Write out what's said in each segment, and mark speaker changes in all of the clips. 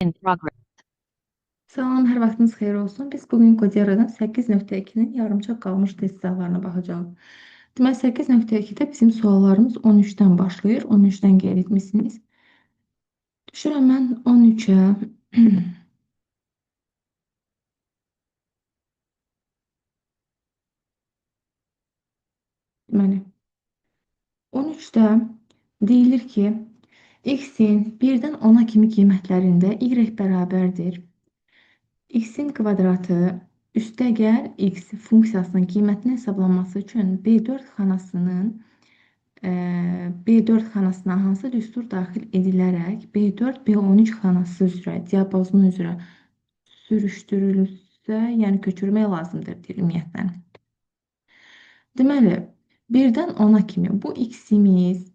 Speaker 1: In progress.
Speaker 2: Salam, hər vaxtınız xeyir olsun. Biz bugün Codiera'dan 8.2-nin yarımçıq qalmış test suallarına baxacağıq. Deməli, 8.2-də bizim suallarımız 13-dən başlayır. 13-dən qeyd etmişsiniz. Düşürəm mən 13-ə. Deməli, 13-də deyilir ki, x-in 1-dən 10-a kimi qiymətlərində y bərabərdir. X-in kvadratı üstəgəl x funksiyasının qiymətinin hesablanması üçün B4 xanasının B4 xanasına hansı düstur daxil edilərək B4, B13 xanası üzrə, diapazonu üzrə sürüşdürülürsə, yəni köçürmək lazımdır deyir ümumiyyətlə. Deməli, 1-dən 10-a kimi bu x-imiz,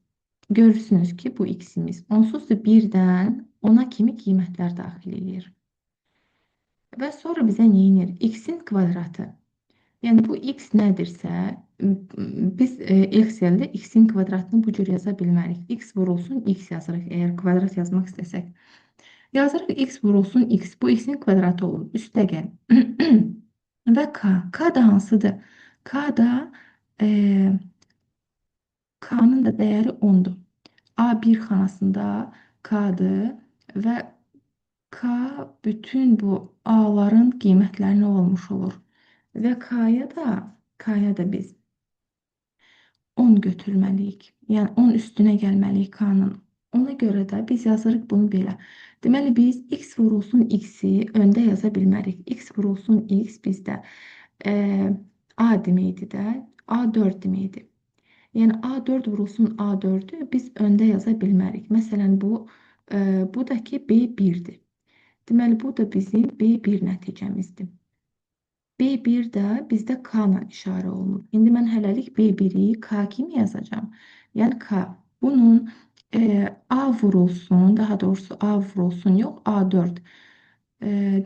Speaker 2: görürsünüz ki, bu x-imiz onsuz da 1-dən 10-a kimi qiymətlər daxil edir. Və sonra bizə neyinir? X-in kvadratı. Yəni bu x nədirsə, biz Excel-də x-in kvadratını bu cür yaza bilmərik. X vurulsun x yazırıq, əgər kvadrat yazmaq istəsək. Yazırıq x vurulsun x. Bu x-in kvadratı olur. Üstəgəl. Və k. K da hansıdır? K da k-nın da dəyəri 10-dur. A1 xanasında k-dır və K bütün bu A-ların qiymətləri nə olmuş olur? Və K-ya da biz 10 götürməliyik. Yəni 10 üstünə gəlməliyik K-nın. Ona görə də biz yazırıq bunu belə. Deməli biz x vurulsun x-i öndə yaza bilmərik. X vurulsun x bizdə A deməkdir də, A4 deməkdir. Yəni A4 vurulsun A4-ü biz öndə yaza bilmərik. Məsələn bu da ki B1-dir. Deməli, bu da bizim B1 nəticəmizdir. B1 də bizdə K ilə işarə olunur. İndi mən hələlik B1-i K kimi yazacağım. Yəni K. Bunun A vurulsun, daha doğrusu A vurulsun yox, A4.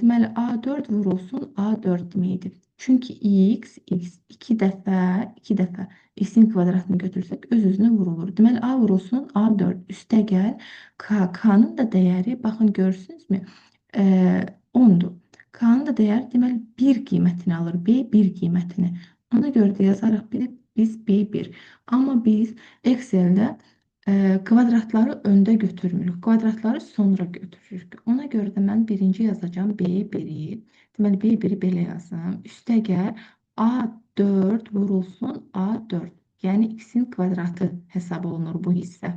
Speaker 2: Deməli, A4 vurulsun A4 deməkdir. Çünki x 2 dəfə x-in kvadratını götürsək öz-özünə vurulur. Deməli, A vurulsun A4 üstəgəl K. K-nın da dəyəri, baxın görürsünüzmü? 10-dur. K-nın da dəyəri deməli 1 qiymətini alır. B1 qiymətini. Ona görə də yazarıq biz B1. Amma biz Excel-də kvadratları öndə götürmürük. Kvadratları sonra götürürük. Ona görə də mən birinci yazacağım B1-i. Deməli B1-i belə yazım. Üstəgəl A4 vurulsun A4. Yəni x-in kvadratı hesab olunur bu hissə.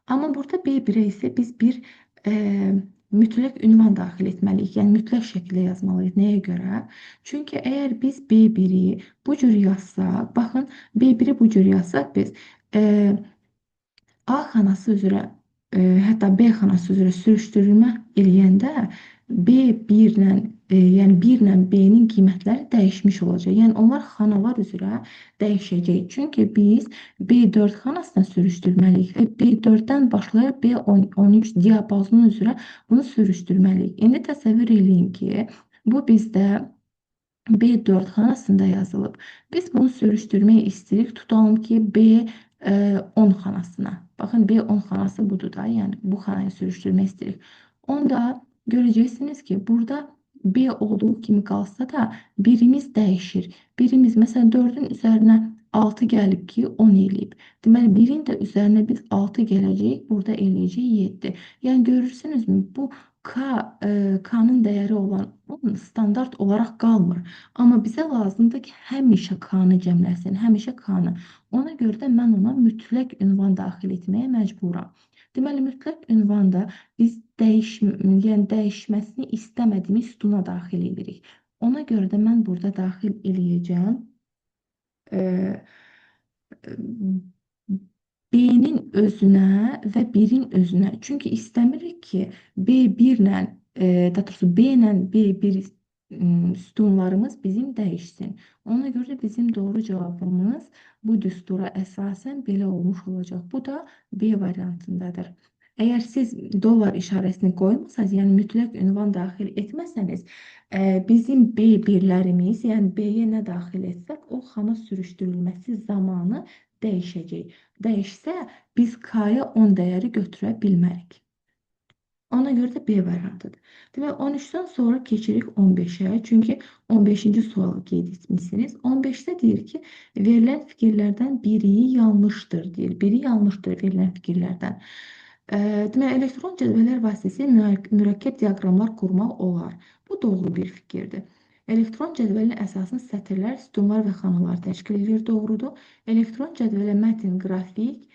Speaker 2: Amma burada B1-ə isə biz bir mütləq ünvan daxil etməliyik. Yəni mütləq şəkildə yazmalıyıq. Nəyə görə? Çünki əgər biz B1-i bu cür yazsaq, baxın B1-i bu cür yazsaq biz A xanası üzrə, hətta B xanası üzrə sürüşdürülmə eləyəndə B1-lə, yəni 1-lə B-nin qiymətləri dəyişmiş olacaq. Yəni onlar xanalar üzrə dəyişəcək. Çünki biz B4 xanasına sürüşdürməliyik və B4-dən başlayıb B13 diapazonu üzrə bunu sürüşdürməliyik. İndi təsəvvür eləyin ki, bu bizdə B4 xanasında yazılıb. Biz bunu sürüşdürmək istəyirik. Tutalım ki, B10 xanasına. Baxın, B10 xanası budur da, yəni bu xanayı sürüşdürmək istəyirik. Onda görəcəksiniz ki, burada B olduğu kimi qalsa da birimiz dəyişir. Birimiz, məsələn, 4-ün üzərinə 6 gəlib ki, 10 eləyib. Deməli, 1-in də üzərinə biz 6 gələcəyik, burada eləyəcək 7. Yəni, görürsünüzmü? Bu K-nın dəyəri olan 10 standart olaraq qalmır. Amma bizə lazımdır ki, həmişə K-nı cəmləsin, həmişə K-nı. Ona görə də mən ona mütləq ünvan daxil etməyə məcburam. Deməli, mütləq ünvanda biz yəni dəyişməsini istəmədiyimiz sütuna daxil edirik. Ona görə də mən burada daxil eləyəcəm B-nin özünə və 1-in özünə. Çünki istəmirik ki, B1-lə, B-lə B1 sütunlarımız bizim dəyişsin. Ona görə bizim doğru cavabımız bu düstura əsasən belə olmuş olacaq. Bu da B variantındadır. Əgər siz dollar işarəsini qoymasanız, yəni mütləq ünvan daxil etməsəniz, bizim B1-lərimiz, yəni B-yə nə daxil etsək, o xana sürüşdürülməsi zamanı dəyişəcək. Dəyişsə, biz K-ya 10 dəyəri götürə bilmərik. Ona görə də B variantıdır. Demək 13-dən sonra keçirik 15-ə. Çünki 15-ci sualı qeyd etmisiniz. 15-də deyir ki, verilən fikirlərdən biri yanlışdır deyir. Biri yanlışdır verilən fikirlərdən. Demək elektron cədvəllər vasitəsilə mürəkkəb diaqramlar qurmaq olar. Bu doğru bir fikirdir. Elektron cədvəlin əsasını sətirlər, sütunlar və xanalar təşkil edir. Doğrudur. Elektron cədvələ mətn, qrafik,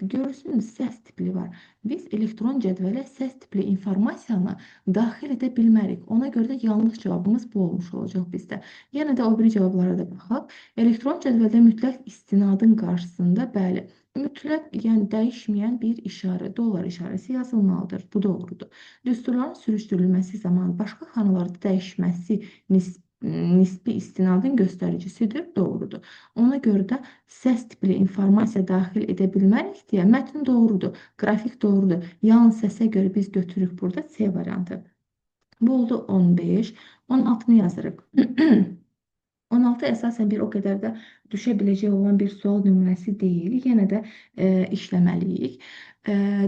Speaker 2: görürsünüz, səs tipli var. Biz elektron cədvələ səs tipli informasiyanı daxil edə bilmərik. Ona görə də yanlış cavabımız bu olmuş olacaq bizdə. Yenə də o biri cavablara da baxaq. Elektron cədvəldə mütləq istinadın qarşısında, bəli, mütləq, yəni dəyişməyən bir işarə, dollar işarəsi yazılmalıdır. Bu doğrudur. Düsturların sürüşdürülməsi zamanı başqa xanalarda dəyişməsi nisbi istinadın göstəricisidir. Doğrudur. Ona görə də səs tipli informasiya daxil edə bilmərik deyə mətn doğrudur. Qrafik doğrudur. Yalnız səsə görə biz götürürük burada C variantı. Bu oldu 15. 16-nı yazırıq. 16 əsasən bir o qədər də düşə biləcək olan bir sual nümunəsi deyil. Yenə də işləməliyik.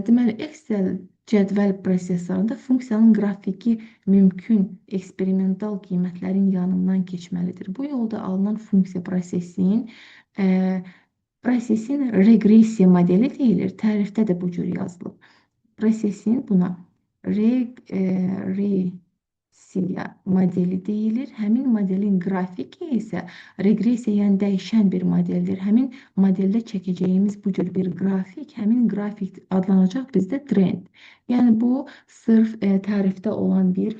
Speaker 2: Deməli, Excel cədvəl prosessorunda funksiyanın qrafiki mümkün eksperimental qiymətlərin yanından keçməlidir. Bu yolda alınan funksiya prosesin reqressiya modeli deyilir. Tərifdə də bu cür yazılıb. Prosesin buna regresiya modeli deyilir. Həmin modelin qrafiki isə reqresiya, yəni dəyişən bir modeldir. Həmin modeldə çəkəcəyimiz bu cür bir qrafik, həmin qrafik adlanacaq bizdə trend. Yəni bu sırf tərifdə olan bir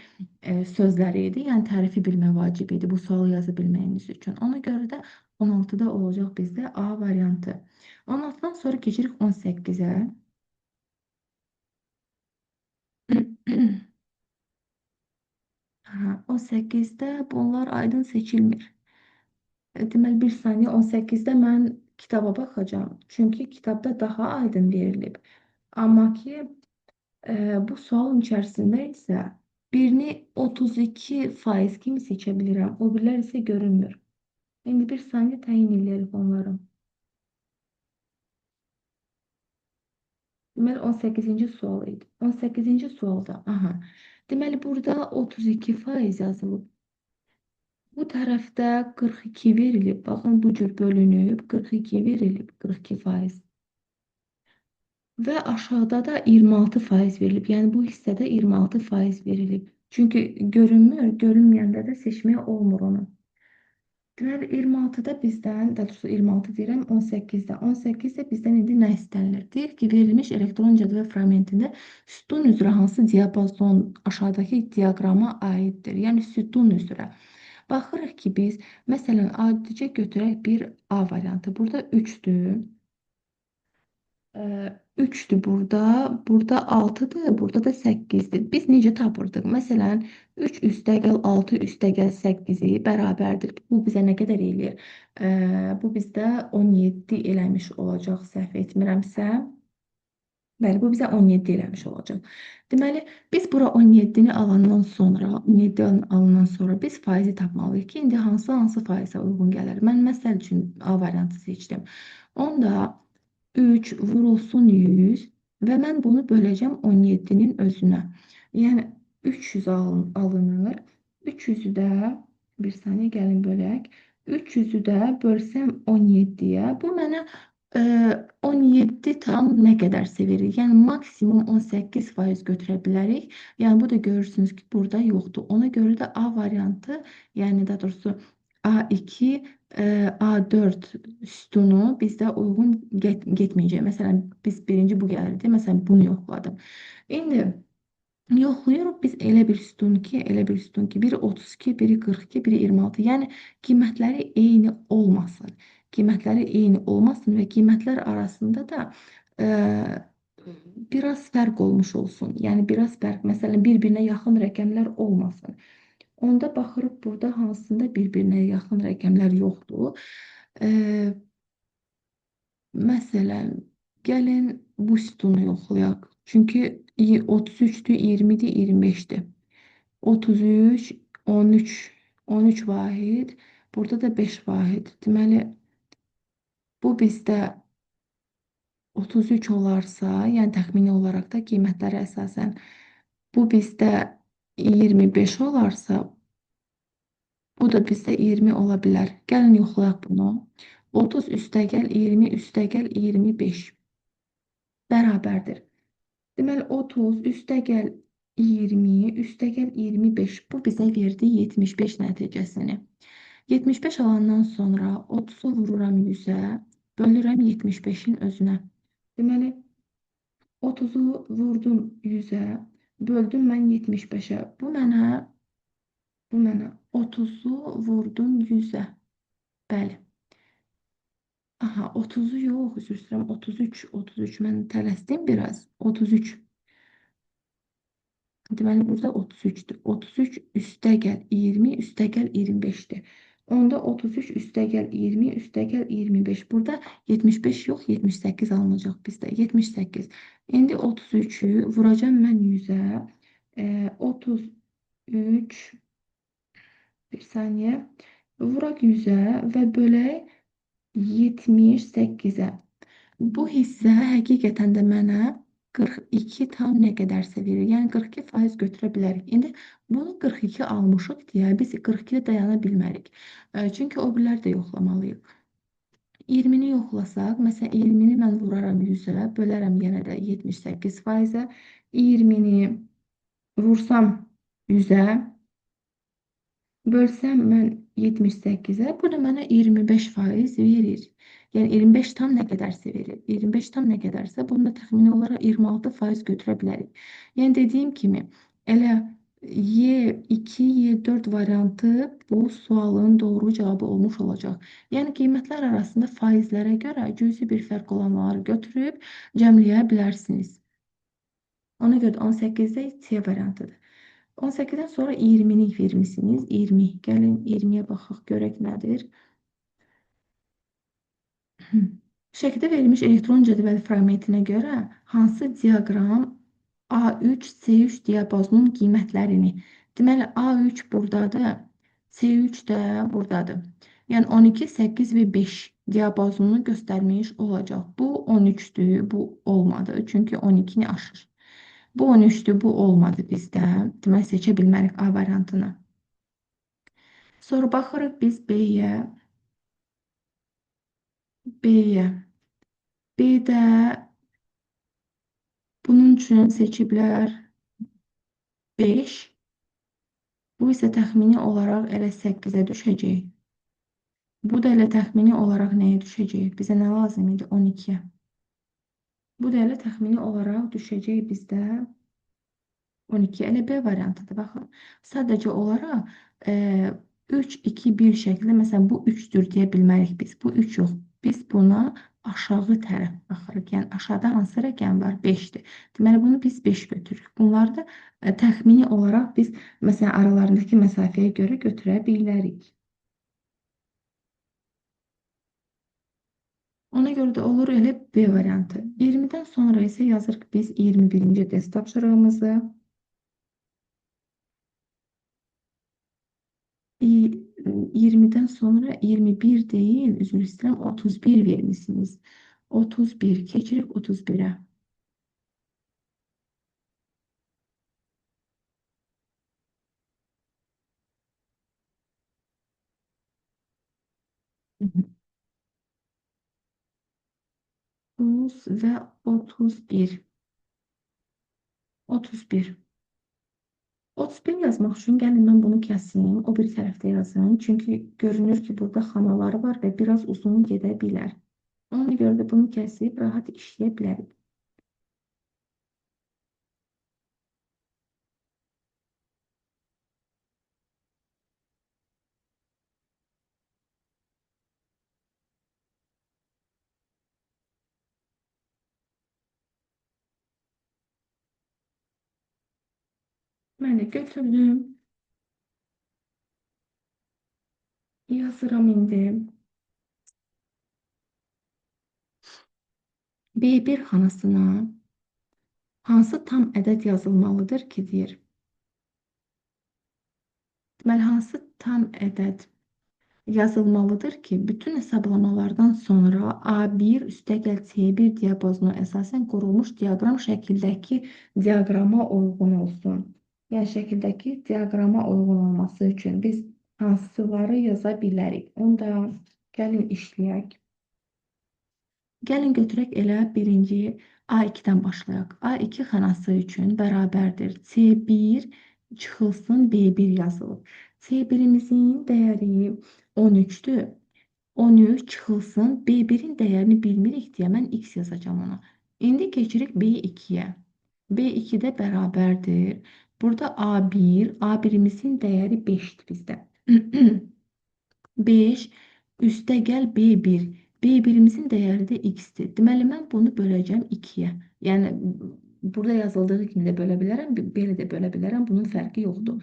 Speaker 2: sözlər idi. Yəni tərifi bilmə vacib idi bu sualı yaza bilməyimiz üçün. Ona görə də 16-da olacaq bizdə A variantı. 16-dan sonra keçirik 18-ə. 18-də bunlar aydın seçilmir. Deməli, bir saniyə 18-də mən kitaba baxacağım. Çünki kitabda daha aydın verilib. Amma ki, bu sualın içərisində isə birini 32% kimi seçə bilirəm. O birilər isə görünmür. İndi bir saniyə təyin edərik onları. Deməli, 18-ci sual idi. 18-ci sualda, aha. Deməli, burada 32% yazılıb. Bu tərəfdə 42 verilib. Baxın, bu cür bölünüb. 42 verilib. 42%. Və aşağıda da 26% verilib. Yəni, bu hissədə 26% verilib. Çünki görünmür, görünməyəndə də seçmək olmur onu. Deməli, 26-da bizdən, daha doğrusu 26 deyirəm, 18-də. 18-də bizdən indi nə istənilir? Deyir ki, verilmiş elektron cədvəl fraqmentində sütun üzrə hansı diapazon aşağıdakı diaqrama aiddir? Yəni, sütun üzrə. Baxırıq ki, biz, məsələn, adicə götürək bir A variantı. Burada 3-dür. 3'tü burada. Burada 6'dır. Burada da 8'dir. Biz necə tapırdıq? Məsələn, 3 üstəgəl 6 üstəgəl 8-i bərabərdir. Bu bizə nə qədər eləyir? Bu bizdə 17 eləmiş olacaq, səhv etmirəmsə. Bəli, bu bizə 17 eləmiş olacaq. Deməli, biz bura 17-ni alandan sonra, 17-ni alandan sonra biz faizi tapmalıyıq ki, indi hansı faizə uyğun gəlir? Mən məsəl üçün A variantı seçdim. Onda 3 vurulsun 100 və mən bunu böləcəm 17-nin özünə. Yəni 300 alınır. 300-ü də bir saniyə gəlin bölək. 300-ü də bölsəm 17-yə. Bu mənə 17 tam nə qədərsə verir. Yəni maksimum 18% götürə bilərik. Yəni bu da görürsünüz ki, burada yoxdur. Ona görə də A variantı, yəni daha doğrusu A2 A4 sütunu bizdə uyğun getməyəcək. Məsələn, biz birinci bu gəlirdi. Məsələn, bunu yoxladım. İndi yoxlayırıq biz elə bir sütun ki, biri 32, biri 42, biri 26. Yəni qiymətləri eyni olmasın. Qiymətləri eyni olmasın və qiymətlər arasında da biraz fərq olmuş olsun. Yəni biraz fərq, məsələn, bir-birinə yaxın rəqəmlər olmasın. Onda baxırıq burada hansında bir-birinə yaxın rəqəmlər yoxdur. Məsələn, gəlin bu sütunu yoxlayaq. Çünki 33-dür, 20-dir, 25-dir. 33, 13 vahid, burada da 5 vahid. Deməli, bu bizdə 33 olarsa, yəni təxmini olaraq da qiymətləri əsasən bu bizdə 25 olarsa, bu da bizdə 20 ola bilər. Gəlin yoxlayaq bunu. 30 üstəgəl 20 üstəgəl 25 bərabərdir. Deməli 30 üstəgəl 20 üstəgəl 25 bu bizə verdi 75 nəticəsini. 75 alandan sonra 30-u vururam 100-ə, bölürəm 75-in özünə. Deməli 30-u vurdum 100-ə, böldüm mən 75-ə. Bu mənə 30-u vurdum 100-ə. Bəli. Aha, 30-u yox, üzr istəyirəm. 33 mən tələsdim biraz. 33. Deməli burada 33'dür. 33 üstəgəl 20 üstəgəl 25'dir. Onda 33 üstəgəl 20 üstəgəl 25. Burada 75 yox, 78 alınacaq bizdə. 78. İndi 33'ü vuracağım mən 100'ə. 33 bir saniyə. Vuraq 100'ə və bölək 78'ə. Bu hissə həqiqətən də mənə 42 tam nə qədərsə verir. Yəni 42% götürə bilərik. İndi bunu 42 almışıq deyə biz 42-də dayana bilmərik. Çünki o birləri də yoxlamalıyıq. 20-ni yoxlasaq, məsələn 20-ni mən vuraram 100-ə, bölərəm yenə də 78%-ə. 20-ni vursam 100-ə, bölsəm mən 78'ə, bu da mənə 25% verir. Yəni 25 tam nə qədərsə verir. 25 tam nə qədərsə, bunu da təxmini olaraq 26% götürə bilərik. Yəni dediyim kimi, elə Y2, Y4 variantı bu sualın doğru cavabı olmuş olacaq. Yəni qiymətlər arasında faizlərə görə cüzi bir fərq olanları götürüb cəmləyə bilərsiniz. Ona görə 18'də C variantıdır. 18'den sonra 20'ni vermişsiniz. 20. Gəlin 20'yə baxaq, görək nədir? Şəkildə verilmiş elektron cədvəl fraqmentinə görə hansı diaqram A3, C3 diapazonun qiymətlərini? Deməli, A3 buradadır, C3 də buradadır. Yəni 12, 8 və 5 diapazonunu göstərmiş olacaq. Bu 13'dür, bu olmadı. Çünki 12'ni aşır. Bu 13'dür, bu olmadı bizdə. Deməli, seçə bilmərik A variantını. Sonra baxırıq biz B-yə. B-də bunun üçün seçiblər 5. Bu isə təxmini olaraq elə 8-ə düşəcək. Bu da elə təxmini olaraq nəyə düşəcək? Bizə nə lazım idi? 12'yə. Bu da elə təxmini olaraq düşəcək bizdə 12. Elə B variantıdır. Baxın. Sadəcə olaraq 3, 2, 1 şəkildə, məsələn, bu 3'dür deyə bilmərik biz. Bu 3 yox. Biz buna aşağı tərəf baxırıq. Yəni aşağıda hansı rəqəm var? 5'dir. Deməli bunu biz 5 götürürük. Bunları da təxmini olaraq biz məsələn aralarındakı məsafəyə görə götürə bilərik. Ona görə də olur elə B variantı. 20'dən sonra isə yazırıq biz 21-ci test tapşırığımızı. 20'den sonra 21 değil, üzr istəyirəm, 31 vermişsiniz. 31, keçirik 31'ə. Ve 31. 31. 31 yazmaq üçün gəlin mən bunu kəsim, o bir tərəfdə yazım. Çünki görünür ki, burada xanaları var və biraz uzun gedə bilər. Ona görə də bunu kəsib rahat işləyə bilərik. Mən də götürdüm. Yazıram indi. B1 xanasına hansı tam ədəd yazılmalıdır ki, deyir. Deməli, hansı tam ədəd yazılmalıdır ki, bütün hesablamalardan sonra A1 üstəgəl C1 diapazonu əsasən qurulmuş diaqram şəkildəki diaqrama uyğun olsun. Yəni şəkildəki diaqrama uyğun olması üçün biz hansıları yaza bilərik? Onu da gəlin işləyək. Gəlin götürək elə birinci A2-dən başlayaq. A2 xanası üçün bərabərdir. C1 çıxılsın B1 yazılıb. C1-imizin dəyəri 13-dür. 13 çıxılsın. B1-in dəyərini bilmirik deyə mən x yazacağım ona. İndi keçirik B2-yə. B2-də bərabərdir. Burada A1, A1-imizin dəyəri 5-dir bizdə. 5 üstəgəl B1. B1-imizin dəyəri də x-dir. Deməli, mən bunu böləcəm 2-yə. Yəni, burada yazıldığı kimi də bölə bilərəm, belə də bölə bilərəm. Bunun fərqi yoxdur.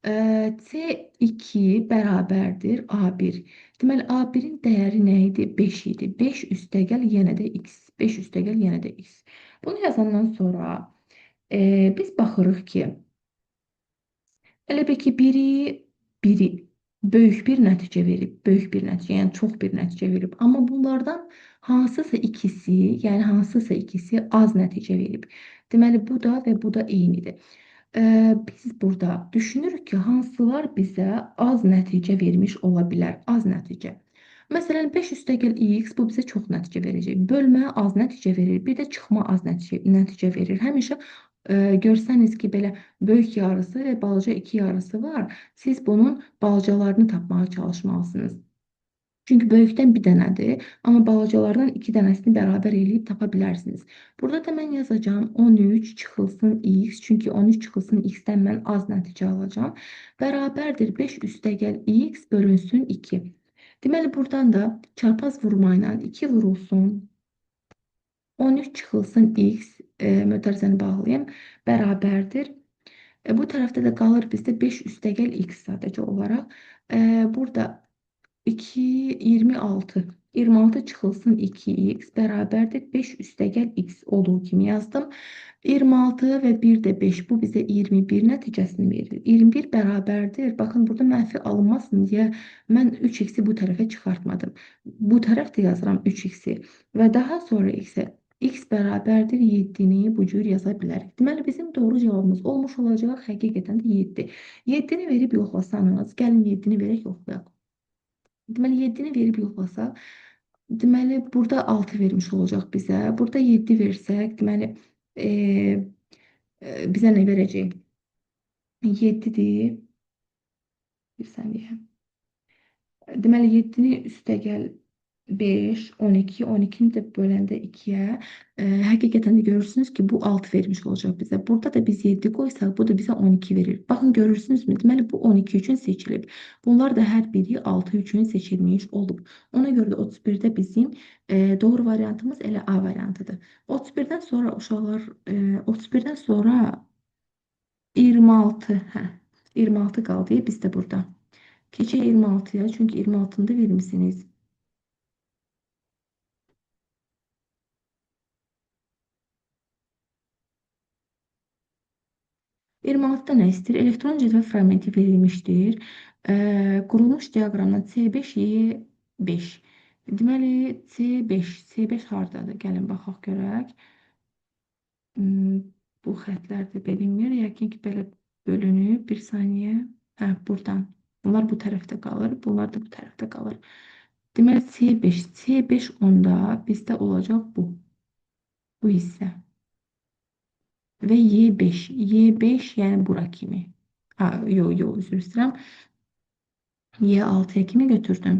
Speaker 2: C2 bərabərdir A1. Deməli, A1-in dəyəri nə idi? 5 idi. 5 üstəgəl yenə də x. 5 üstəgəl yenə də x. Bunu yazandan sonra biz baxırıq ki, elə bil ki, biri böyük bir nəticə verib, böyük bir nəticə, yəni çox bir nəticə verib. Amma bunlardan hansısa ikisi, yəni hansısa ikisi az nəticə verib. Deməli, bu da və bu da eynidir. Biz burada düşünürük ki, hansılar bizə az nəticə vermiş ola bilər, az nəticə. Məsələn, 5 üstəgəl x bu bizə çox nəticə verəcək. Bölmə az nəticə verir, bir də çıxma az nəticə verir. Həmişə görsəniz ki, belə böyük yarısı və balaca 2 yarısı var. Siz bunun balacalarını tapmağa çalışmalısınız. Çünki böyükdən bir dənədir, amma balacalardan 2 dənəsini bərabər eləyib tapa bilərsiniz. Burada da mən yazacağım 13 çıxılsın x, çünki 13 çıxılsın x-dən mən az nəticə alacağım. Bərabərdir 5 üstəgəl x bölünsün 2. Deməli, buradan da çarpaz vurma ilə 2 vurulsun 13 çıxılsın x, mötərizəni bağlayayım, bərabərdir. Bu tərəfdə də qalır bizdə 5 üstəgəl x sadəcə olaraq. Burada 2, 26. 26 çıxılsın 2x bərabərdir 5 üstəgəl x olduğu kimi yazdım. 26 və 1 də 5, bu bizə 21 nəticəsini verir. 21 bərabərdir. Baxın, burada mənfi alınmasın deyə mən 3x-i bu tərəfə çıxartmadım. Bu tərəfdə yazıram 3x-i və daha sonra x bərabərdir 7-ni bu cür yaza bilərik. Deməli, bizim doğru cavabımız olmuş olacaq, həqiqətən də 7. 7-ni verib yoxlasanız, gəlin 7-ni verək yoxlayaq. Deməli, 7-ni verib yoxlasaq, deməli, burada 6 vermiş olacaq bizə. Burada 7 versək, deməli, bizə nə verəcək? 7-dir. Bir saniyə. Deməli, 7-ni üstəgəl 5, 12, 12-ni də böləndə 2-yə. Həqiqətən də görürsünüz ki, bu 6 vermiş olacaq bizə. Burada da biz 7 qoysaq, bu da bizə 12 verir. Baxın, görürsünüzmü? Deməli, bu 12 üçün seçilib. Bunlar da hər biri 6 üçün seçilmiş olub. Ona görə də 31-də bizim doğru variantımız elə A variantıdır. 31-dən sonra uşaqlar, 31-dən sonra 26, 26 qaldı bizdə burada. Keçək 26-ya, çünki 26-nı da vermişsiniz. 26-da nə istəyir? Elektron cədvəl fraqmenti verilmişdir. Qurulmuş diaqramdan C5Y5. Deməli, C5 hardadır? Gəlin, baxaq görək. Bu xətlər də bilinmir. Yəqin ki, belə bölünüb. Bir saniyə. Buradan. Bunlar bu tərəfdə qalır. Bunlar da bu tərəfdə qalır. Deməli, C5. C5 onda bizdə olacaq bu. Bu hissə. Və Y5. Y5 yəni bura kimi. Üzr istəyirəm. Y6-ya kimi götürdüm.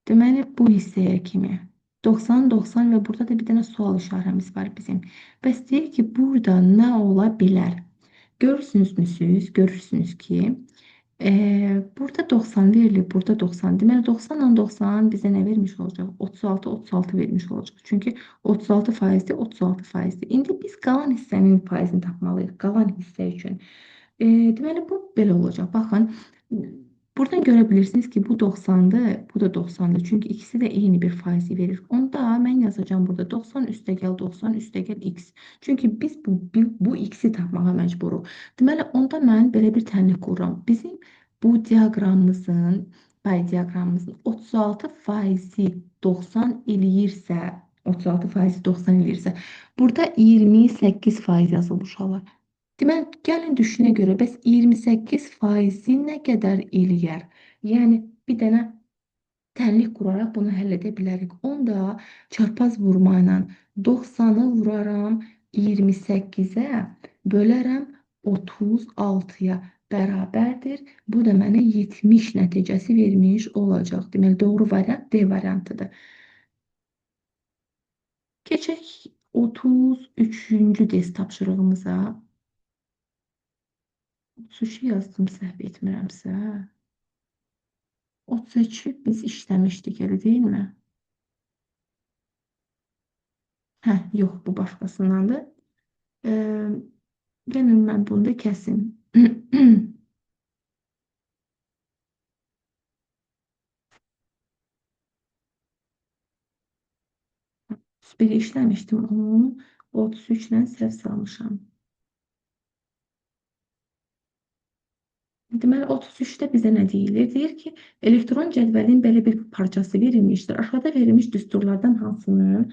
Speaker 2: Deməli, bu hissəyə kimi. 90, 90 və burada da bir dənə sual işarəmiz var bizim. Bəs deyir ki, burada nə ola bilər? Görürsünüz ki, burada 90 verilib, burada 90. Deməli, 90 ilə 90 bizə nə vermiş olacaq? 36, 36 vermiş olacaq. Çünki 36 faizdir, 36 faizdir. İndi biz qalan hissənin faizini tapmalıyıq, qalan hissə üçün. Deməli, bu belə olacaq. Baxın, buradan görə bilirsiniz ki, bu 90-dır, bu da 90-dır. Çünki ikisi də eyni bir faizi verir. Onda mən yazacağım burada 90 üstəgəl 90 üstəgəl x. Çünki biz bu x-i tapmağa məcburuq. Deməli, onda mən belə bir tənlik qururam. Bizim bu diaqramımızın pay diaqramımızın 36% 90 eləyirsə, 36% 90 eləyirsə, burada 28% yazılmış olar. Deməli, gəlin düşünə görə, bəs 28% nə qədər eləyər? Yəni, bir dənə tənlik quraraq bunu həll edə bilərik. 10 da çarpaz vurma ilə 90-ı vuraram 28-ə, bölərəm 36-ya bərabərdir. Bu da mənə 70 nəticəsi vermiş olacaq. Deməli, doğru variant D variantıdır. Keçək 33-cü test tapşırığımıza. 33 yazdım, səhv etmirəmsə. 33 biz işləmişdik, elə deyilmi? Hə, yox, bu başqasındandır. Gəlin mən bunu da kəsim. Bir işləmişdim, onu 33 ilə səhv salmışam. Deməli, 33-də bizə nə deyilir? Deyir ki, elektron cədvəlin belə bir parçası verilmişdir. Aşağıda verilmiş düsturlardan hansının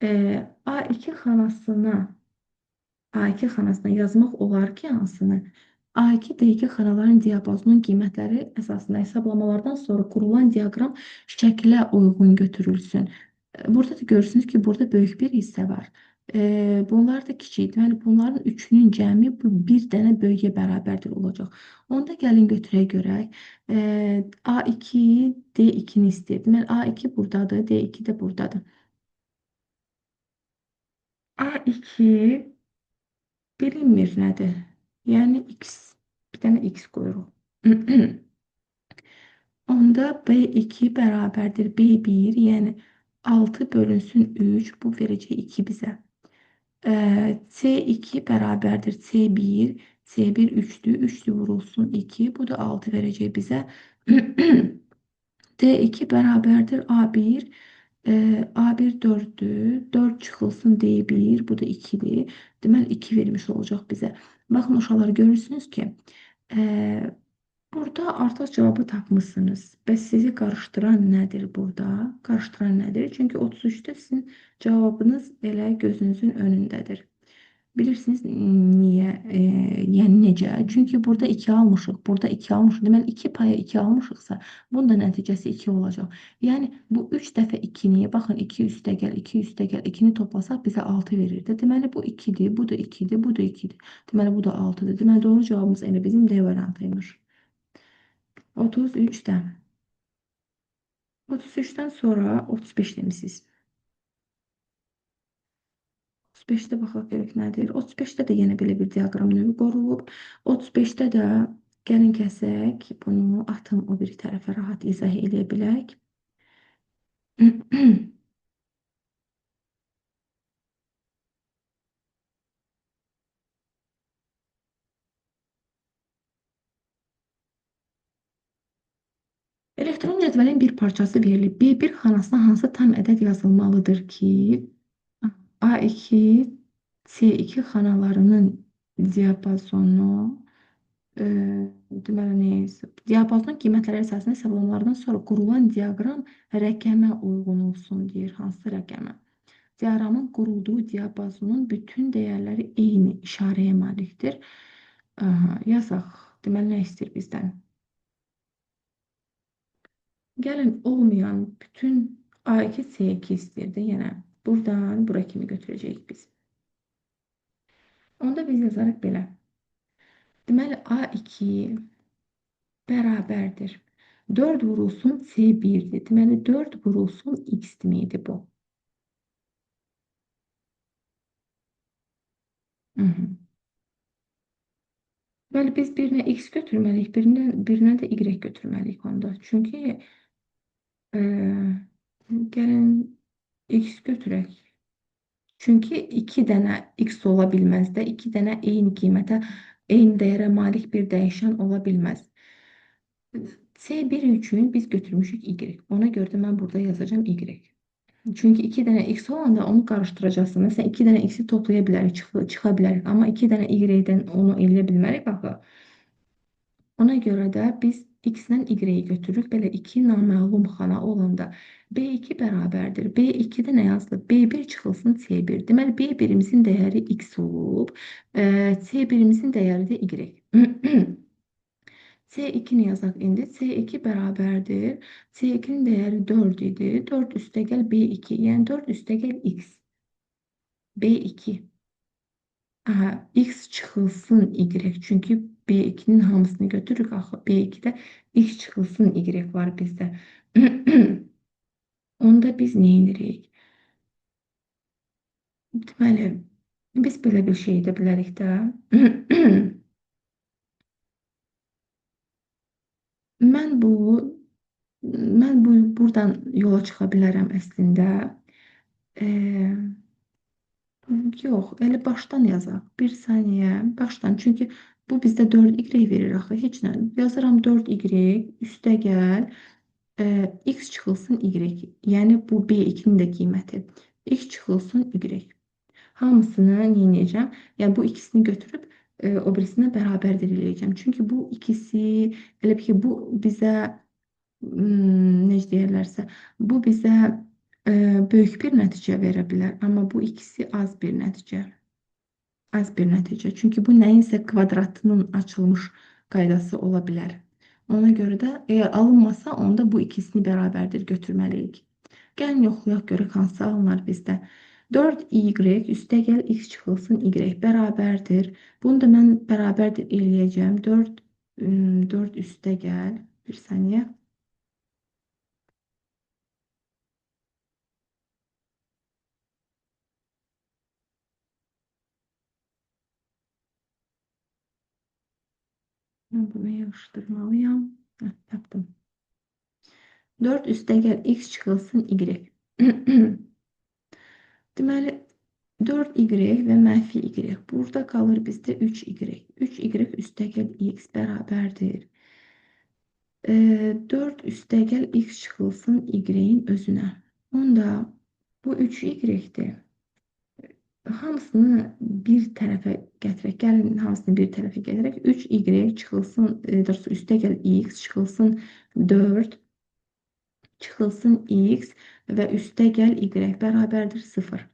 Speaker 2: A2 xanasına A2 xanasına yazmaq olar ki, hansını? A2, D2 xanaların diapazonun qiymətləri əsasında hesablamalardan sonra qurulan diaqram şəklə uyğun götürülsün. Burada da görürsünüz ki, burada böyük bir hissə var. Bunlar da kiçik. Deməli, bunların üçünün cəmi bu bir dənə böyüyə bərabərdir olacaq. Onda gəlin götürək görək. A2, D2-ni istəyir. Deməli, A2 buradadır, D2 də buradadır. A2 bilinmir nədir? Yəni x, bir dənə x qoyuruq. Onda B2 bərabərdir B1, yəni 6 bölünsün 3, bu verəcək 2 bizə. C2 bərabərdir C1, C1 3'dür, 3'lü vurulsun 2, bu da 6 verəcək bizə. D2 bərabərdir A1, A1 4'dür, 4 çıxılsın D1, bu da 2'dir. Deməli 2 vermiş olacaq bizə. Baxın uşaqlar, görürsünüz ki, burada artıq cavabı tapmışsınız. Bəs sizi qarışdıran nədir burada? Qarışdıran nədir? Çünki 33'də sizin cavabınız elə gözünüzün önündədir. Bilirsiniz niyə? Yəni necə? Çünki burada 2 almışıq, burada 2 almışıq. Deməli 2 paya 2 almışıqsa, bunun da nəticəsi 2 olacaq. Yəni bu 3 dəfə 2-ni, baxın 2 üstə gəl, 2 üstə gəl, 2-ni toplasaq bizə 6 verirdi. Deməli bu 2-dir, bu da 2-dir, bu da 2-dir. Deməli bu da 6-dır. Deməli doğru cavabımız elə bizim D variantıymış. 33'də. 33'dən sonra 35 demişsiniz. 35'də baxaq görək nədir? 35'də də yenə belə bir diaqram növü qorulub. 35'də də gəlin kəsək, bunu atım o bir tərəfə rahat izah edə bilək. Elektron cədvəlin bir parçası verilib. B1 xanasına hansı tam ədəd yazılmalıdır ki, A2, C2 xanalarının diapazonu deməli neysə, diapazon qiymətləri əsasında hesablamalardan sonra qurulan diaqram rəqəmə uyğun olsun deyir. Hansı rəqəmə? Diaqramın qurulduğu diapazonun bütün dəyərləri eyni işarəyə malikdir. Yazaq. Deməli, nə istəyir bizdən? Gəlin olmayan bütün A2, C2 istəyirdi. Yəni, buradan bura kimi götürəcəyik biz. Onda biz yazarıq belə. Deməli, A2 bərabərdir. 4 vurulsun C1'dir. Deməli, 4 vurulsun X deməkdir bu. Deməli, biz birinə X götürməliyik, birinə də Y götürməliyik onda. Çünki gəlin X götürək. Çünki 2 dənə X ola bilməz də, 2 dənə eyni qiymətə, eyni dəyərə malik bir dəyişən ola bilməz. C1 üçün biz götürmüşük Y. Ona görə də mən burada yazacağım Y. Çünki 2 dənə X olanda onu qarışdıracaqsın. Məsələn, 2 dənə X-i toplaya bilərik, çıxa bilərik. Amma 2 dənə Y-dən onu eləyə bilmərik. Baxın. Ona görə də biz X-dən Y-i götürürük. Belə iki naməlum xana olanda B2 bərabərdir. B2-də nə yazılır? B1 çıxılsın C1. Deməli, B1-imizin dəyəri X olub. C1-imizin dəyəri də Y. C2'ni yazaq indi. C2 bərabərdir. C2'nin dəyəri 4 idi. 4 üstəgəl B2. Yəni 4 üstəgəl X. B2. Aha, X çıxılsın Y. Çünki B2'nin hamısını götürürük. Axı B2'də X çıxılsın Y var bizdə. Onda biz nə edirik? Deməli, biz belə bir şey edə bilərik də. Mən bu buradan yola çıxa bilərəm əslində. Yox, elə başdan yazaq. Bir saniyə, başdan. Çünki bu bizdə 4y verir axı. Heç nə. Yazıram 4y üstəgəl x çıxılsın y. Yəni bu B2-nin də qiyməti. X çıxılsın y. Hamısını nə edəcəm? Yəni bu ikisini götürüb o birisinə bərabərdir eləyəcəm. Çünki bu ikisi elə ki bu bizə necə deyirlərsə, bu bizə böyük bir nəticə verə bilər. Amma bu ikisi az bir nəticə. Az bir nəticə. Çünki bu nəyinsə kvadratının açılmış qaydası ola bilər. Ona görə də əgər alınmasa, onda bu ikisini bərabərdir götürməliyik. Gəlin yoxlayaq görək hansı alınlar bizdə. 4y üstəgəl x çıxılsın y bərabərdir. Bunu da mən bərabərdir eləyəcəm. 4 üstəgəl bir saniyə. Mən bunu yığışdırmalıyam. Tapdım. 4 üstəgəl x çıxılsın y. Deməli, 4y və mənfi y. Burada qalır bizdə 3y. 3y üstəgəl x bərabərdir. 4 üstəgəl x çıxılsın y-in özünə. Onda bu 3y-dir. Hamısını bir tərəfə gətirək. Gəlin hamısını bir tərəfə gətirək. 3y çıxılsın, üstəgəl x çıxılsın 4 çıxılsın x və üstəgəl y bərabərdir 0.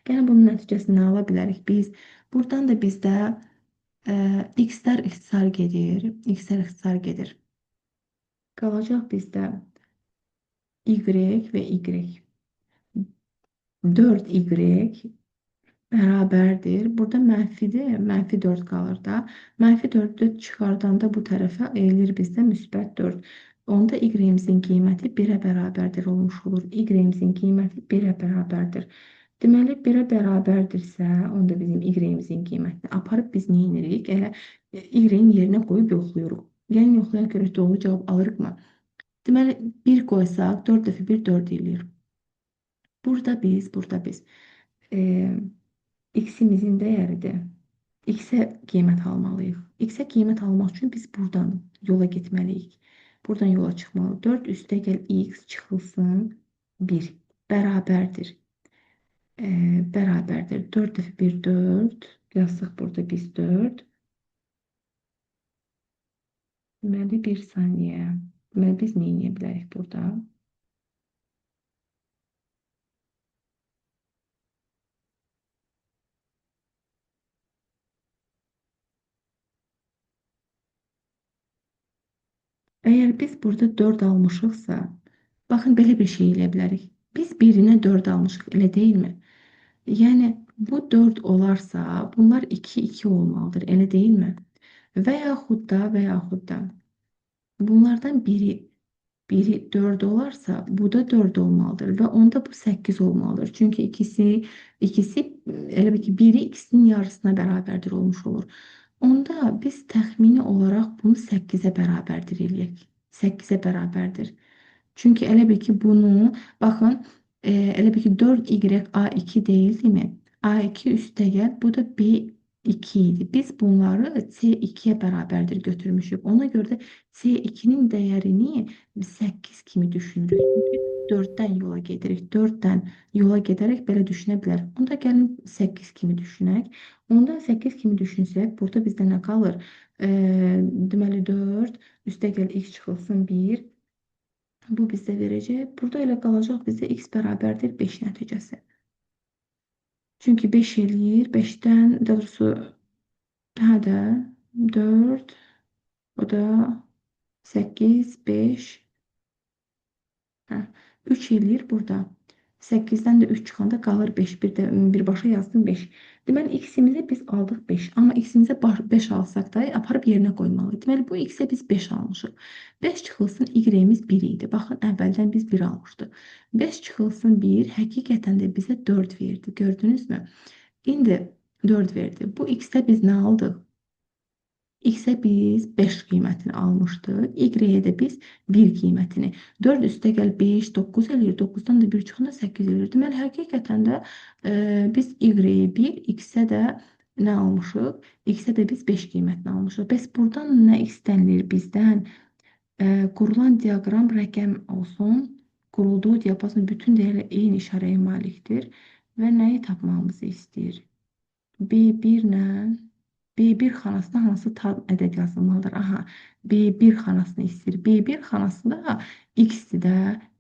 Speaker 2: Yəni bunun nəticəsini ala bilərik biz. Buradan da bizdə x-lər ixtisar gedir. X-lər ixtisar gedir. Qalacaq bizdə y və y. 4y bərabərdir. Burada mənfidir. Mənfi 4 qalır da. Mənfi 4'ü çıxardanda bu tərəfə eyilir bizdə müsbət 4. Onda y-imizin qiyməti 1-ə bərabərdir olmuş olur. Y-imizin qiyməti 1-ə bərabərdir. Deməli, 1-ə bərabərdirsə, onda bizim y-imizin qiymətini aparıb biz nə edirik? Elə y-in yerinə qoyub yoxlayırıq. Yəni, yoxlayan görək doğru cavab alırıqmı? Deməli, 1 qoysaq, 4 dəfə 1 4 eləyir. Burada biz x-imizin dəyəridir. X-ə qiymət almalıyıq. X-ə qiymət almaq üçün biz buradan yola getməliyik. Buradan yola çıxmalı. 4 üstəgəl x çıxılsın 1 bərabərdir. Bərabərdir. 4 dəfə 1 4. Yazsaq burada biz 4. Deməli, bir saniyə. Deməli, biz nə edə bilərik burada? Əgər biz burada 4 almışıqsa, baxın, belə bir şey eləyə bilərik. Biz birinə 4 almışıq, elə deyilmi? Yəni, bu 4 olarsa, bunlar 2, 2 olmalıdır, elə deyilmi? Və yaxud da bunlardan biri 4 olarsa, bu da 4 olmalıdır və onda bu 8 olmalıdır. Çünki ikisi elə bir ki, biri ikisinin yarısına bərabərdir olmuş olur. Onda biz təxmini olaraq bunu 8-ə bərabərdir eləyək. 8-ə bərabərdir. Çünki elə bil ki, bunu, baxın, elə bil ki, 4y A2 deyildimi? A2 üstəgəl, bu da B2 2 idi. Biz bunları C2'ye bərabərdir götürmüşük. Ona görə də C2'nin dəyərini biz 8 kimi düşünürük. Çünki 4-dən yola gedirik. 4-dən yola gedərək belə düşünə bilərik. Onda gəlin 8 kimi düşünək. Onda 8 kimi düşünsək, burada bizdə nə qalır? Deməli 4 üstəgəl x çıxılsın 1. Bu bizə verəcək. Burada elə qalacaq bizdə x bərabərdir 5 nəticəsi. Çünki 5 eləyir. 5-dən doğrusu hə də 4, o da 8, 5, hə, 3 eləyir burada. 8-dən də 3 çıxanda qalır 5. Bir də birbaşa yazdım 5. Deməli, x-imizi biz aldıq 5. Amma x-imizə 5 alsaq da aparıb yerinə qoymalıyıq. Deməli, bu x-ə biz 5 almışıq. 5 çıxılsın y-imiz 1 idi. Baxın, əvvəldən biz 1 almışdıq. 5 çıxılsın 1 həqiqətən də bizə 4 verdi. Gördünüzmü? İndi 4 verdi. Bu x-də biz nə aldıq? X-ə biz 5 qiymətini almışdıq. Y-ə də biz 1 qiymətini. 4 üstəgəl 5, 9 eləyir. 9-dan da 1 çıxanda 8 eləyir. Deməli, həqiqətən də biz Y-ə 1, X-ə də nə almışıq? X-ə də biz 5 qiymətini almışıq. Bəs buradan nə istənilir bizdən? Qurulan diaqram rəqəm olsun. Qurulduğu diapazon bütün dəyərlə eyni işarəyə malikdir və nəyi tapmamızı istəyir? B1 ilə B1 xanasına hansı tam ədəd yazılmalıdır? Aha, B1 xanasını istəyir. B1 xanası da x-dir də.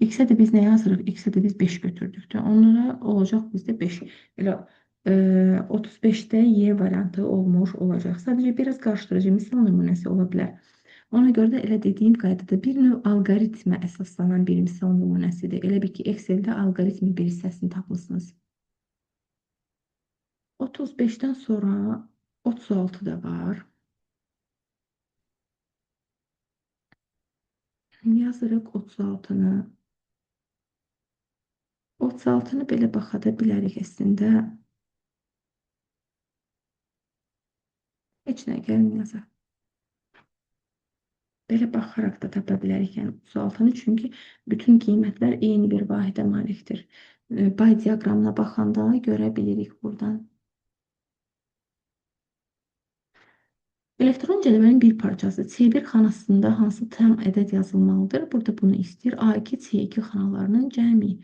Speaker 2: X-ə də biz nə yazırıq? X-ə də biz 5 götürdük də. Onda da olacaq bizdə 5. Elə 35-də Y variantı olmuş olacaq. Sadəcə biraz qarışdırıcı misal nümunəsi ola bilər. Ona görə də elə dediyim qaydada bir növ alqoritmə əsaslanan bir misal nümunəsidir. Elə bir ki, Excel-də alqoritmin bir hissəsini tapmısınız. 35'ten sonra 36 da var. Yazırıq 36-nı. 36-nı belə baxa da bilərik əslində. Heç nə gəlin yazaq. Belə baxaraq da tapa bilərik, yəni 36-nı, çünki bütün qiymətlər eyni bir vahidə malikdir. Pay diaqramına baxanda görə bilirik buradan. Elektron cədvəlin bir parçası C1 xanasında hansı tam ədəd yazılmalıdır? Burada bunu istəyir. A2, C2 xanalarının cəmi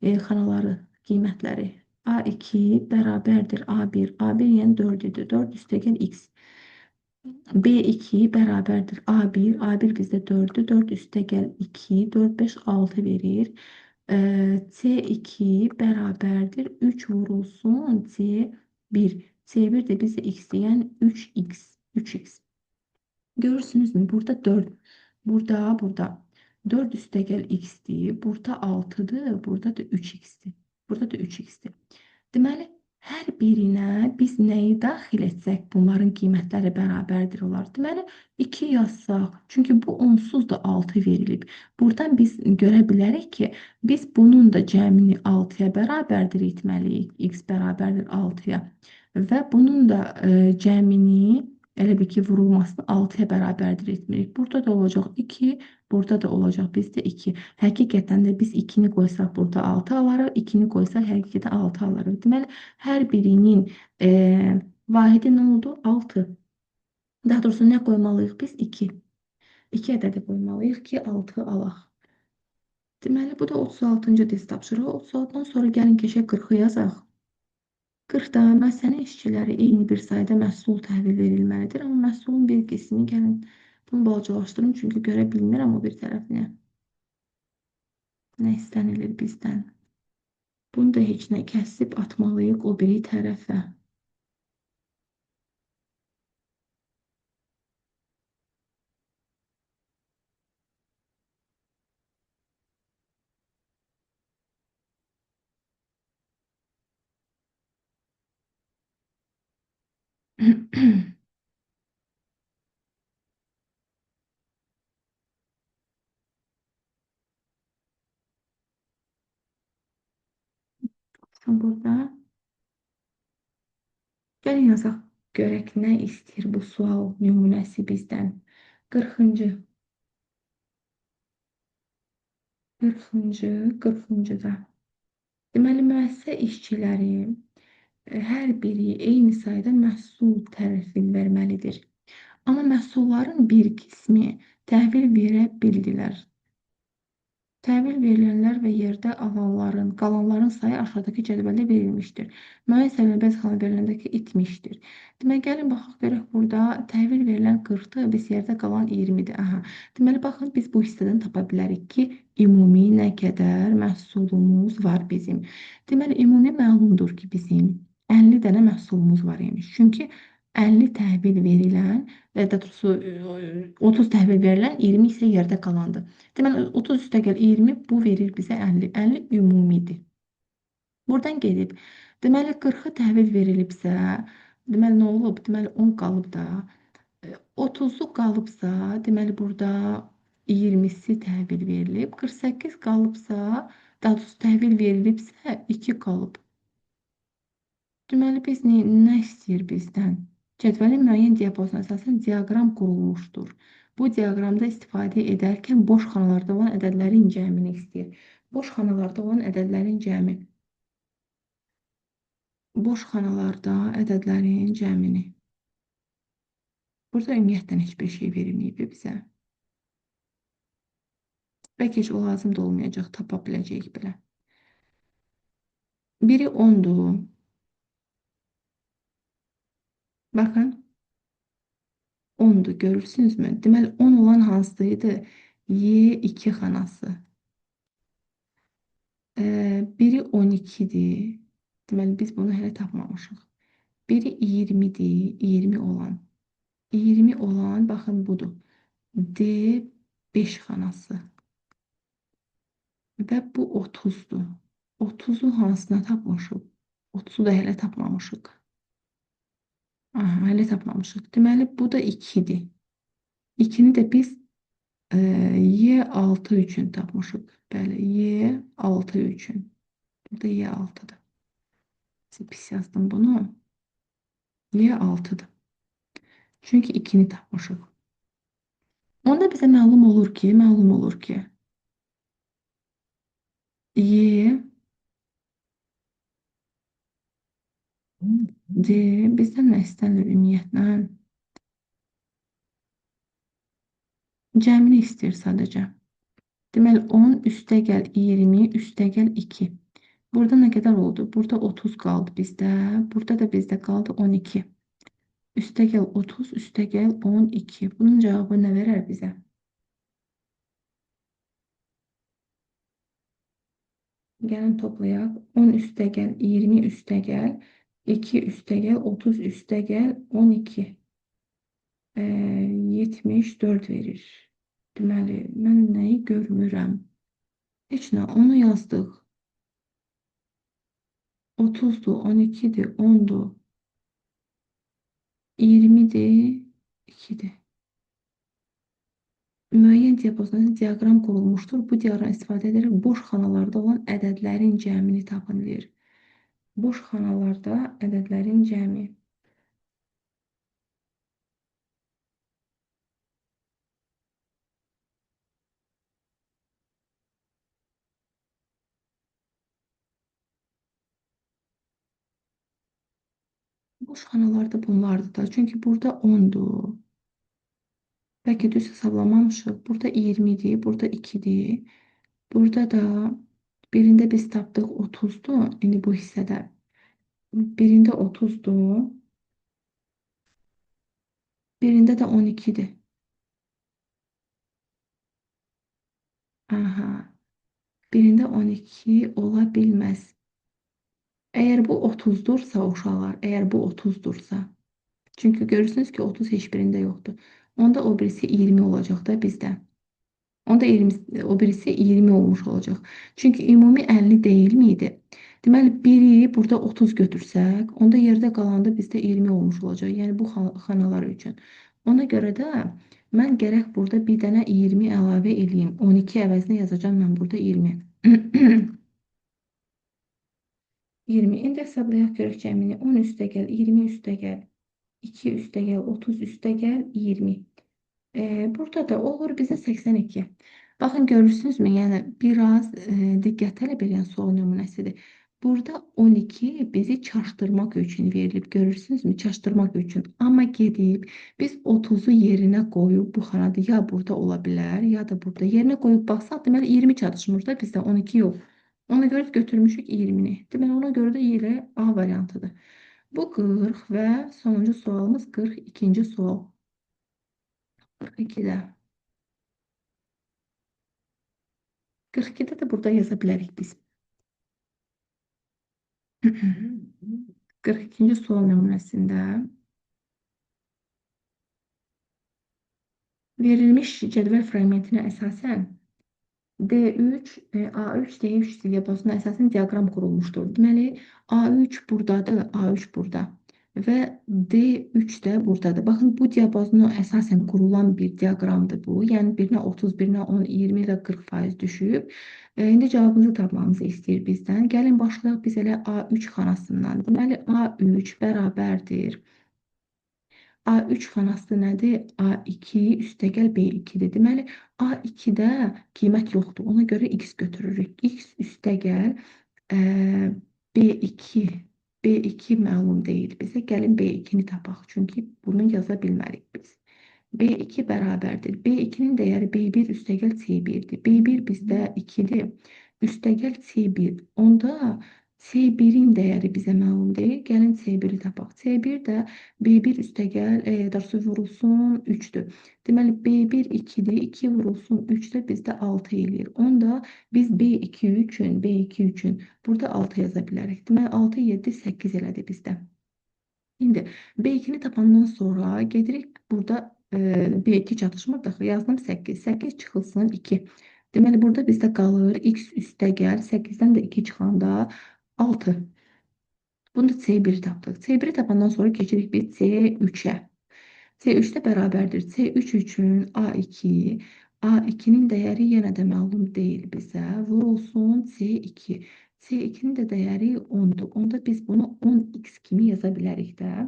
Speaker 2: xanaları qiymətləri. A2 bərabərdir A1. A1 yəni 4 idi. 4 üstəgəl x. B2 bərabərdir A1. A1 bizdə 4-dür. 4 üstəgəl 2. 4, 5, 6 verir. C2 bərabərdir 3 vurulsun C1. C1 də bizə x-dir, yəni 3x. 3x. Görürsünüzmü? Burada 4. Burada 4 üstəgəl x-dir. Burada 6-dır. Burada da 3x-dir. Burada da 3x-dir. Deməli, hər birinə biz nəyi daxil etsək, bunların qiymətləri bərabərdir olar. Deməli, 2 yazsaq, çünki bu onsuz da 6 verilib. Buradan biz görə bilərik ki, biz bunun da cəmini 6-ya bərabərdir etməliyik. X bərabərdir 6-ya. Və bunun da cəmini elə bir ki, vurulmasını 6-ya bərabərdir etmirik. Burada da olacaq 2, burada da olacaq bizdə 2. Həqiqətən də biz 2-ni qoysaq burada 6 alarıq, 2-ni qoysaq həqiqətən 6 alarıq. Deməli, hər birinin vahidi nə oldu? 6. Daha doğrusu nə qoymalıyıq biz? 2. 2 ədədi qoymalıyıq ki, 6 alaq. Deməli, bu da 36-cı test tapşırığı. 36-dan sonra gəlin keçək 40-ı yazaq. 40-da müəssisənin işçiləri eyni bir sayda məhsul təhvil verilməlidir. Amma məhsulun bir qismi, gəlin bunu balacalaşdırım, çünki görə bilmirəm o bir tərəfini. Nə istənilir bizdən? Bunu da heç nə kəsib atmalıyıq o biri tərəfə. Burada gəlin yazaq. Görək nə istəyir bu sual nümunəsi bizdən. 40-cı. 40-cı, 40-cı da. Deməli, müəssisə işçiləri hər biri eyni sayda məhsul tərifin verməlidir. Amma məhsulların bir qismi təhvil verə bildilər. Təhvil verilənlər və yerdə alanların, qalanların sayı aşağıdakı cədvəldə verilmişdir. Müəyyən səviyyəli bəzxana veriləndə ki, itmişdir. Demək, gəlin baxaq görək burada təhvil verilən 40-dır, biz yerdə qalan 20-dir. Aha. Deməli, baxın, biz bu hissədən tapa bilərik ki, ümumi nə qədər məhsulumuz var bizim. Deməli, ümumi məlumdur ki, bizim 50 dənə məhsulumuz var imiş. Çünki 50 təhvil verilən, daha doğrusu 30 təhvil verilən, 20 isə yerdə qalandı. Deməli 30 üstəgəl 20 bu verir bizə 50. 50 ümumidir. Buradan gedib. Deməli 40-a təhvil verilibsə, deməli nə olub? Deməli 10 qalıb da. 30-u qalıbsa, deməli burada 20-si təhvil verilib. 48 qalıbsa, daha doğrusu təhvil verilibsə 2 qalıb. Deməli biz nə istəyir bizdən? Cədvəlin müəyyən diapazona əsasən diaqram qurulmuşdur. Bu diaqramda istifadə edərkən boş xanalarda olan ədədlərin cəmini istəyir. Boş xanalarda olan ədədlərin cəmi. Boş xanalarda ədədlərin cəmini. Burada ümumiyyətlə heç bir şey verilməyib bizə. Bəlkə heç o lazım da olmayacaq, tapa biləcəyik belə. Biri 10'dur. Baxın. 10'dur, görürsünüzmü? Deməli 10 olan hansıydı? Y2 xanası. Biri 12'dir. Deməli biz bunu hələ tapmamışıq. Biri 20'dir, 20 olan. 20 olan, baxın budur. D5 xanası. Və bu 30'dur. 30'u hansına tapmışıq? 30'u da hələ tapmamışıq. Aha, hələ tapmamışıq. Deməli bu da 2'dir. 2'ni də biz Y6 üçün tapmışıq. Bəli, Y6 üçün. Burada Y6'dır. Pis yazdım bunu. Y6'dır. Çünki 2'ni tapmışıq. Onda bizə məlum olur ki, Y D bizdən nə istənir ümumiyyətlə? Cəmini istəyir sadəcə. Deməli 10 üstəgəl 20 üstəgəl 2. Burada nə qədər oldu? Burada 30 qaldı bizdə. Burada da bizdə qaldı 12. Üstəgəl 30 üstəgəl 12. Bunun cavabı nə verər bizə? Gəlin toplayaq. 10 üstəgəl 20 üstəgəl 2 üstəgəl 30 üstəgəl 12. 74 verir. Deməli, mən nəyi görmürəm? Heç nə, onu yazdıq. 30'dur, 12'dir, 10'dur, 20'dir, 2'dir. Müəyyən diapazonda diaqram qurulmuşdur. Bu diaqram istifadə edərək boş xanalarda olan ədədlərin cəmini tapın deyir. Boş xanalarda ədədlərin cəmi. Boş xanalarda bunlardır da. Çünki burada 10'dur. Bəlkə düz hesablamamışıq. Burada 20'dir, burada 2'dir. Burada da birində biz tapdıq 30'dur. İndi bu hissədə. Birində 30'dur. Birində də 12'dir. Aha. Birində 12 ola bilməz. Əgər bu 30'dursa uşaqlar, əgər bu 30'dursa. Çünki görürsünüz ki 30 heç birində yoxdur. Onda o birisi 20 olacaq da bizdə. Onda 20, o birisi 20 olmuş olacaq. Çünki ümumi 50 deyil miydi? Deməli, biri burada 30 götürsək, onda yerdə qalanda bizdə 20 olmuş olacaq. Yəni, bu xanalar üçün. Ona görə də mən gərək burada bir dənə 20 əlavə edeyim. 12 əvəzinə yazacağım mən burada 20. 20. İndi hesablayaq görək cəmini. 10 üstəgəl, 20 üstəgəl, 2 üstəgəl, 30 üstəgəl, 20. Burada da olur bizə 82. Baxın, görürsünüzmü? Yəni, biraz diqqət tələb edən sual nümunəsidir. Burada 12 bizi çaşdırmaq üçün verilib. Görürsünüzmü? Çaşdırmaq üçün. Amma gedib biz 30'u yerinə qoyub bu xanada ya burada ola bilər, ya da burada. Yerinə qoyub baxsaq, deməli 20 çatışmır da bizdə 12 yox. Ona görə götürmüşük 20'ni. Deməli ona görə də yerə A variantıdır. Bu 40 və sonuncu sualımız 42-ci sual. 42-də. 42'də də burada yaza bilərik biz. 42-ci sual nümunəsində verilmiş cədvəl fraqmentinə əsasən D3, A3, D3 diapazona əsasən diaqram qurulmuşdur. Deməli, A3 buradadır, A3 burada və D3 də buradadır. Baxın, bu diapazona əsasən qurulan bir diaqramdır bu. Yəni, birinə 30, birinə 10, 20 və 40% düşüb. İndi cavabımızı tapmamızı istəyir bizdən. Gəlin, başlayaq biz elə A3 xanasından. Deməli, A3 bərabərdir. A3 xanası nədir? A2 üstəgəl B2-dir. Deməli, A2-də qiymət yoxdur. Ona görə x götürürük. X üstəgəl B2. B2 məlum deyil bizə. Gəlin B2-ni tapaq. Çünki bunu yaza bilmərik biz. B2 bərabərdir. B2'nin dəyəri B1 üstəgəl C1'dir. B1 bizdə 2'dir. Üstəgəl C1. Onda C1'in dəyəri bizə məlum deyil. Gəlin C1'i tapaq. C1 də B1 üstəgəl darısı vurulsun 3'dür. Deməli B1 2'dir. 2 vurulsun 3 də bizdə 6 eləyir. Onda biz B2 üçün burada 6 yaza bilərik. Deməli 6, 7, 8 elədi bizdə. Şimdi B2'ni tapandan sonra gedirik burada B2 çatışmır da yazdım 8. 8 çıxılsın 2. Deməli burada bizdə qalır x üstəgəl 8'dən də 2 çıxanda 6. Bunu da C1 tapdıq. C1'i tapandan sonra keçirik biz C3'ə. C3'də bərabərdir. C3 üçün A2. A2'nin dəyəri yenə də məlum deyil bizə. Vurulsun C2. C2'nin də dəyəri 10'dur. Onda biz bunu 10x kimi yaza bilərik də.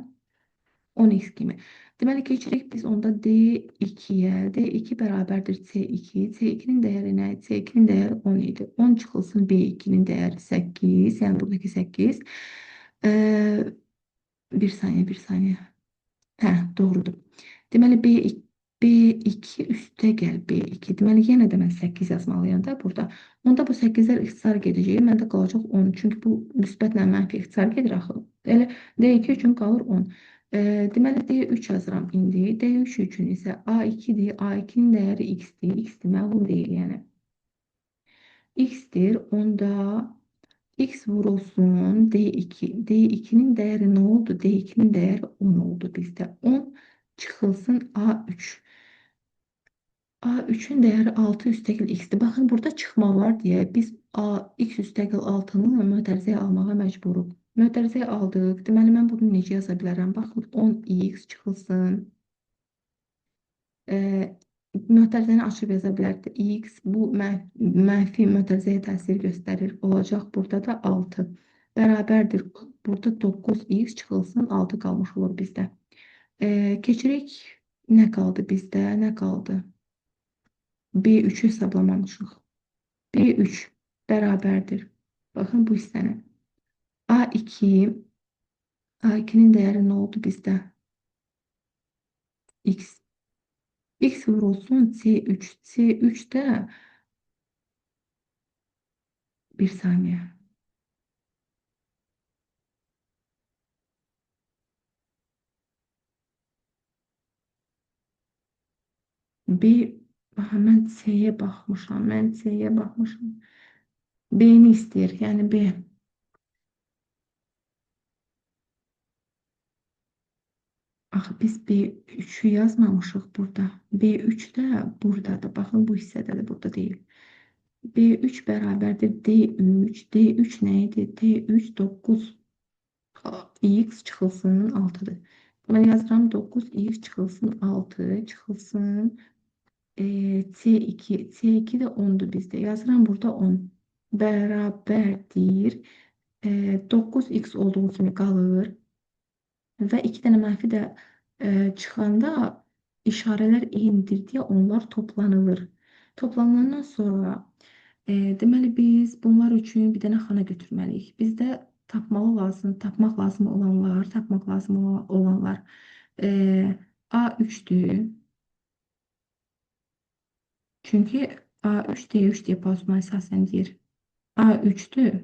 Speaker 2: 10x kimi. Deməli keçirik biz onda D2'yə. D2 bərabərdir C2. C2'nin dəyəri nə? C2'nin dəyəri 10 idi. 10 çıxılsın B2'nin dəyəri 8. Yəni buradakı 8. Bir saniye, bir saniye. Hə, doğrudur. Deməli B2 üstəgəl B2. Deməli yenə də mən 8 yazmalıyam da burada. Onda bu 8'lər ixtisar gedəcək. Məndə qalacaq 10. Çünki bu müsbətlə mənfi ixtisar gedir axı. Elə D2 üçün qalır 10. Deməli D3 yazıram indi. D3 üçün isə A2'dir. A2'nin dəyəri x-dir. X-dir, məlum deyil yəni. X-dir. Onda x vurulsun D2. D2'nin dəyəri nə oldu? D2'nin dəyəri 10 oldu bizdə. 10 çıxılsın A3. A3'ün dəyəri 6 üstəgəl x-dir. Baxın, burada çıxma var deyə biz x üstəgəl 6'nı mötərizəyə almağa məcburuq. Mötərizəyə aldıq. Deməli, mən bunu necə yaza bilərəm? Baxın, 10x çıxılsın. Mötərizəni açıb yaza bilərdik. X bu mənfi mötərizəyə təsir göstərir. Olacaq burada da 6. Bərabərdir. Burada 9x çıxılsın 6 qalmış olur bizdə. Keçirik. Nə qaldı bizdə? Nə qaldı? B3'ü hesablamamışıq. B3 bərabərdir. Baxın bu hissəni. A2. A2'nin dəyəri nə oldu bizdə? X. X vurulsun C3. C3'də bir saniye. Mən C-yə baxmışam. Mən C-yə baxmışam. B-ni istəyir. Yəni B. Axı biz B3'ü yazmamışıq burada. B3 də buradadır. Baxın bu hissədə də burada deyil. B3 bərabərdir D3. D3 nə idi? D3 9 x çıxılsın 6'dır. Mən yazıram 9x çıxılsın 6 çıxılsın C2. C2 də 10'dur bizdə. Yazıram burada 10. Bərabərdir. 9x olduğu kimi qalır. Və 2 dənə mənfi də çıxanda işarələr eynidir deyə onlar toplanılır. Toplanandan sonra Deməli biz bunlar üçün bir dənə xana götürməliyik. Bizdə tapmaq lazım olanlar A3'dür. Çünki A3 D3 deyə pozma əsasən deyir. A3'dür.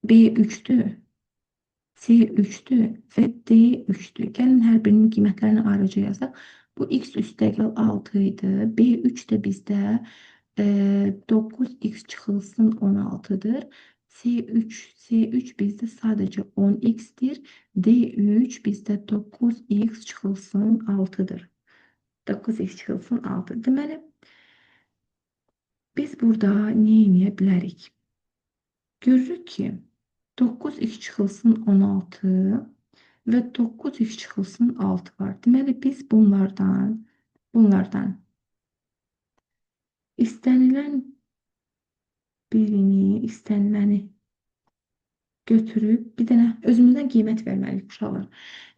Speaker 2: B3'dür. C3'dür və D3'dür. Gəlin hər birinin qiymətlərini ayrıca yazaq. Bu x üstəgəl 6 idi. B3 də bizdə 9x çıxılsın 16'dır. C3 bizdə sadəcə 10x'dir. D3 bizdə 9x çıxılsın 6'dır. 9x çıxılsın 6. Deməli, biz burada nə edə bilərik? Görürük ki, 9x çıxılsın 16 və 9x çıxılsın 6 var. Deməli, biz bunlardan istəniləni götürüb bir dənə özümüzdən qiymət verməliyik uşaqlar.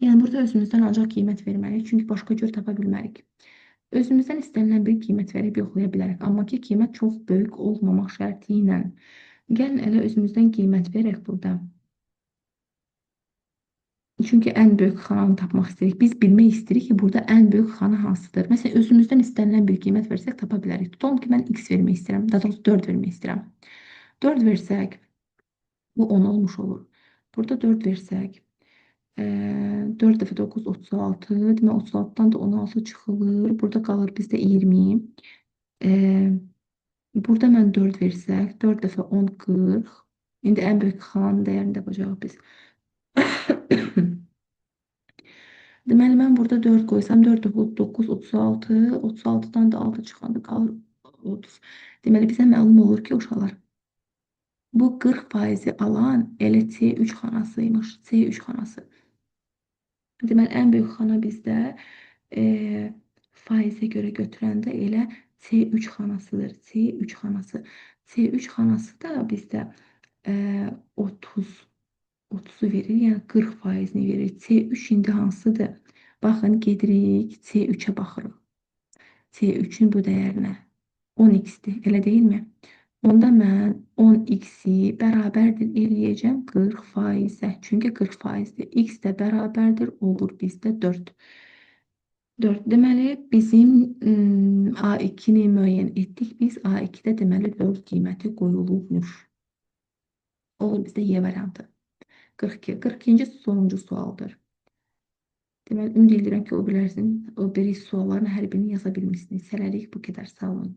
Speaker 2: Yəni burada özümüzdən ancaq qiymət verməliyik, çünki başqa cür tapa bilmərik. Özümüzdən istənilən bir qiymət verib yoxlaya bilərik, amma ki qiymət çox böyük olmamaq şərti ilə. Gəlin elə özümüzdən qiymət verək burada. Çünki ən böyük xananı tapmaq istəyirik. Biz bilmək istəyirik ki, burada ən böyük xana hansıdır. Məsələn, özümüzdən istənilən bir qiymət versək tapa bilərik. Tutalım ki, mən x vermək istəyirəm, daha doğrusu 4 vermək istəyirəm. 4 versək, bu 10 olmuş olur. Burada 4 versək, 4 dəfə 9, 36. Demək, 36'dan da 16 çıxılır. Burada qalır bizdə 20. Burada mən 4 versək, 4 dəfə 10, 40. İndi ən böyük xananın dəyərini tapacağıq biz. Deməli, mən burada 4 qoysam, 4 9, 36, 36'dan da 6 çıxanda qalır 30. Deməli, bizə məlum olur ki, uşaqlar, bu 40% alan elə C3 xanasıymış, C3 xanası. Deməli, ən böyük xana bizdə faizə görə götürəndə elə C3 xanasıdır, C3 xanası. C3 xanası da bizdə 30'u verir, yəni 40%-ni verir. C3 indi hansıdır? Baxın, gedirik, C3'ə baxırıq. C3'ün bu dəyərinə 10x'dir, elə deyilmi? Onda mən 10x'i bərabərdir eləyəcəm 40%-ə. Çünki 40%-dir. X də bərabərdir, olur bizdə 4. 4. Deməli, bizim A2'ni müəyyən etdik. Biz A2'də deməli 4 qiyməti qoyulubmuş. Olur bizdə Y variantı. 42. 42-ci sonuncu sualdır. Deməli, ümid edirəm ki, o biri sualların hər birini yaza bilmişsiniz. Hələlik bu qədər. Sağ olun.